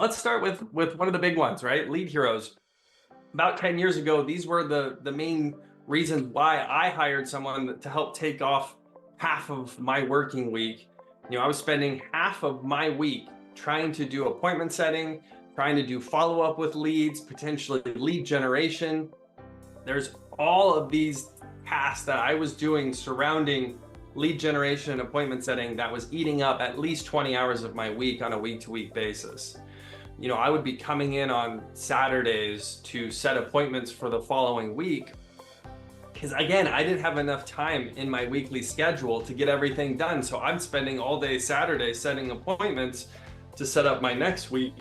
Let's start with one of the big ones, right? Lead heroes. About 10 years ago, these were the main reasons why I hired someone to help take off half of my working week. I was spending half of my week trying to do appointment setting, trying to do follow up with leads, potentially lead generation. There's all of these tasks that I was doing surrounding lead generation and appointment setting that was eating up at least 20 hours of my week on a week-to-week basis. I would be coming in on Saturdays to set appointments for the following week because, again, I didn't have enough time in my weekly schedule to get everything done. So I'm spending all day Saturday setting appointments to set up my next week.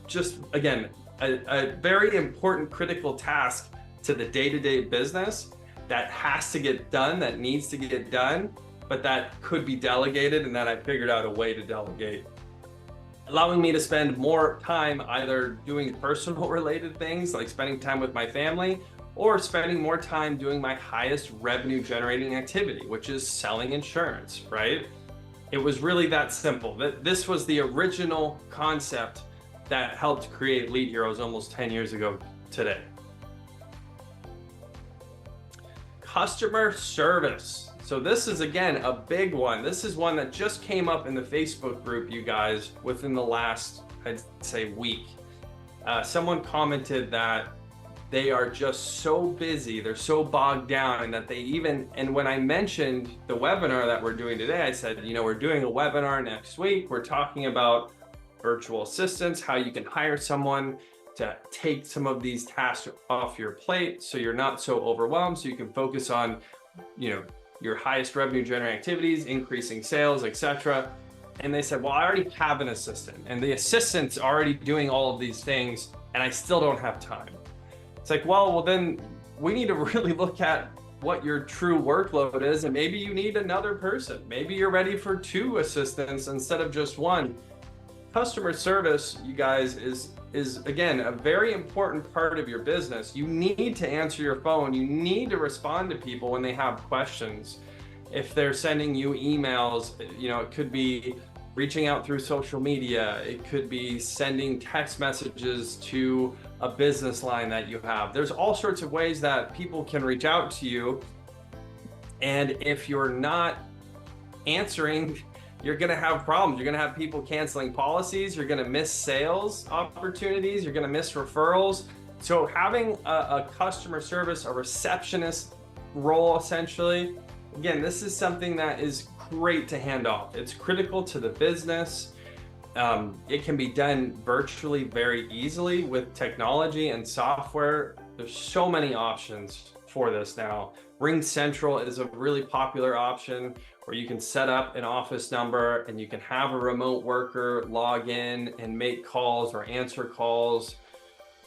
Just, again, a very important critical task to the day-to-day business that has to get done, that needs to get done, but that could be delegated, and that I figured out a way to delegate, allowing me to spend more time either doing personal related things like spending time with my family, or spending more time doing my highest revenue generating activity, which is selling insurance, right? It was really that simple. This was the original concept that helped create Lead Heroes almost 10 years ago today. Customer service. So this is, again, a big one. This is one that just came up in the Facebook group, you guys, within the last, I'd say, week. Someone commented that they are just so busy, they're so bogged down, and that and when I mentioned the webinar that we're doing today, I said, we're doing a webinar next week. We're talking about virtual assistants, how you can hire someone to take some of these tasks off your plate so you're not so overwhelmed, so you can focus on, your highest revenue generating activities, increasing sales, etc. And they said, well, I already have an assistant, and the assistant's already doing all of these things, and I still don't have time. It's like, well, then we need to really look at what your true workload is, and maybe you need another person. Maybe you're ready for 2 assistants instead of just 1. Customer service, you guys, is again a very important part of your business. You need to answer your phone. You need to respond to people when they have questions. If they're sending you emails, it could be reaching out through social media. It could be sending text messages to a business line that you have. There's all sorts of ways that people can reach out to you. And if you're not answering, you're going to have problems. You're going to have people canceling policies. You're going to miss sales opportunities. You're going to miss referrals. So having a customer service, a receptionist role, essentially, again, this is something that is great to hand off. It's critical to the business. It can be done virtually very easily with technology and software. There's so many options for this now. Ring Central is a really popular option where you can set up an office number and you can have a remote worker log in and make calls or answer calls.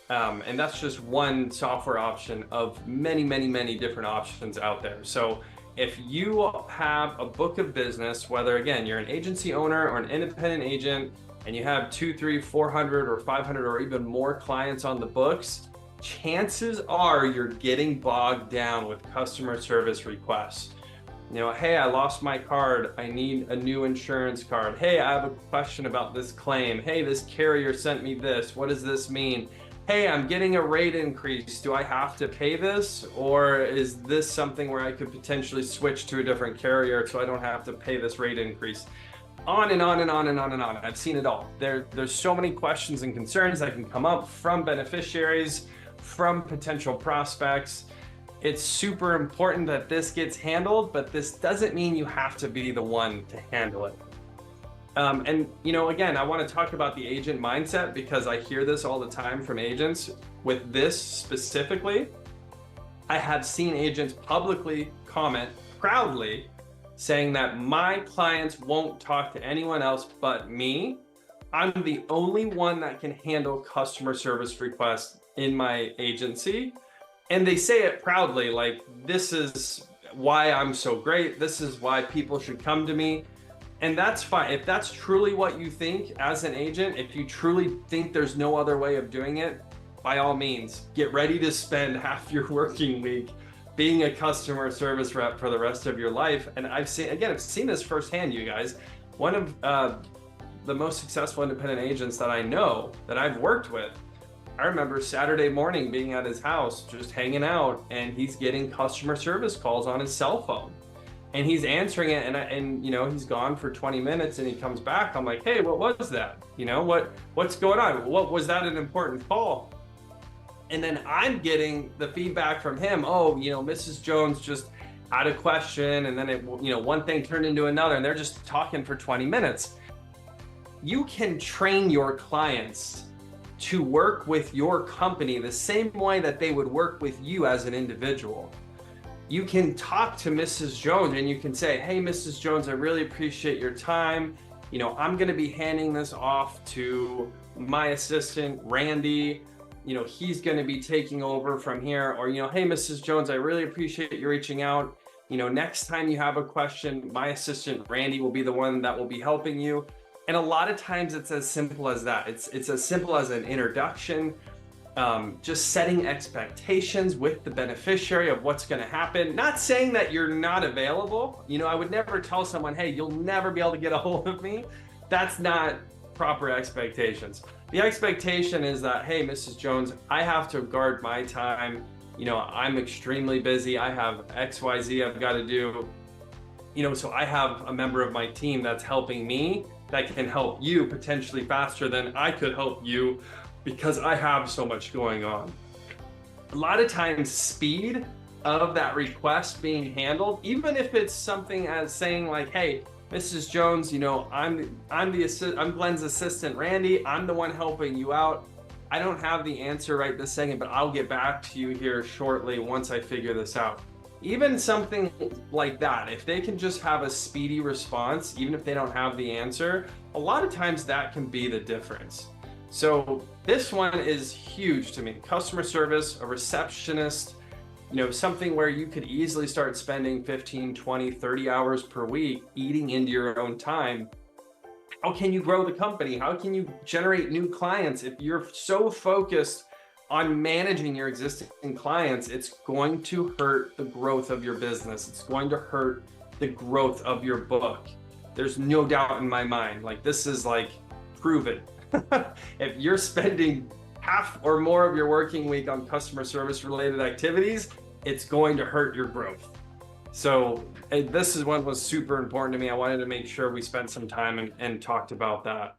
And that's just one software option of many, many, many different options out there. So if you have a book of business, whether, again, you're an agency owner or an independent agent, and you have 200, 300, 400 or 500 or even more clients on the books, chances are you're getting bogged down with customer service requests. Hey, I lost my card. I need a new insurance card. Hey, I have a question about this claim. Hey, this carrier sent me this. What does this mean? Hey, I'm getting a rate increase. Do I have to pay this? Or is this something where I could potentially switch to a different carrier so I don't have to pay this rate increase? On and on and on and on and on. I've seen it all. There's so many questions and concerns that can come up from beneficiaries, from potential prospects. It's super important that this gets handled, but this doesn't mean you have to be the one to handle it. Again, I want to talk about the agent mindset because I hear this all the time from agents. With this specifically, I have seen agents publicly comment proudly saying that my clients won't talk to anyone else but me. I'm the only one that can handle customer service requests in my agency. And they say it proudly, like, this is why I'm so great. This is why people should come to me. And that's fine. If that's truly what you think as an agent, if you truly think there's no other way of doing it, by all means, get ready to spend half your working week being a customer service rep for the rest of your life. And I've seen this firsthand, you guys. One of the most successful independent agents that I know, that I've worked with, I remember Saturday morning being at his house, just hanging out, and he's getting customer service calls on his cell phone. And he's answering it, and you know, he's gone for 20 minutes and he comes back. I'm like, hey, what was that? You know, what's going on? What was that, an important call? And then I'm getting the feedback from him. Oh, you know, Mrs. Jones just had a question, and then it, you know, one thing turned into another, and they're just talking for 20 minutes. You can train your clients to work with your company the same way that they would work with you as an individual. You can talk to Mrs. Jones and you can say, hey, Mrs. Jones, I really appreciate your time. You know, I'm going to be handing this off to my assistant, Randy. You know, he's going to be taking over from here. Or, you know, hey, Mrs. Jones, I really appreciate you reaching out. You know, next time you have a question, my assistant, Randy, will be the one that will be helping you. And a lot of times it's as simple as that. It's as simple as an introduction. Just setting expectations with the beneficiary of what's going to happen. Not saying that you're not available. You know, I would never tell someone, hey, you'll never be able to get a hold of me. That's not proper expectations. The expectation is that, hey, Mrs. Jones, I have to guard my time. You know, I'm extremely busy. I have XYZ I've got to do. You know, so I have a member of my team that's helping me that can help you potentially faster than I could help you, because I have so much going on. A lot of times speed of that request being handled, even if it's something as saying like, hey, Mrs. Jones, you know, I'm Glenn's assistant, Randy. I'm the one helping you out. I don't have the answer right this second, but I'll get back to you here shortly once I figure this out. Even something like that, if they can just have a speedy response, even if they don't have the answer, a lot of times that can be the difference. So this one is huge to me. Customer service, a receptionist, you know, something where you could easily start spending 15, 20, 30 hours per week eating into your own time. How can you grow the company? How can you generate new clients? If you're so focused on managing your existing clients, it's going to hurt the growth of your business. It's going to hurt the growth of your book. There's no doubt in my mind. Like, this is like proven. If you're spending half or more of your working week on customer service related activities, it's going to hurt your growth. So this is what was super important to me. I wanted to make sure we spent some time and talked about that.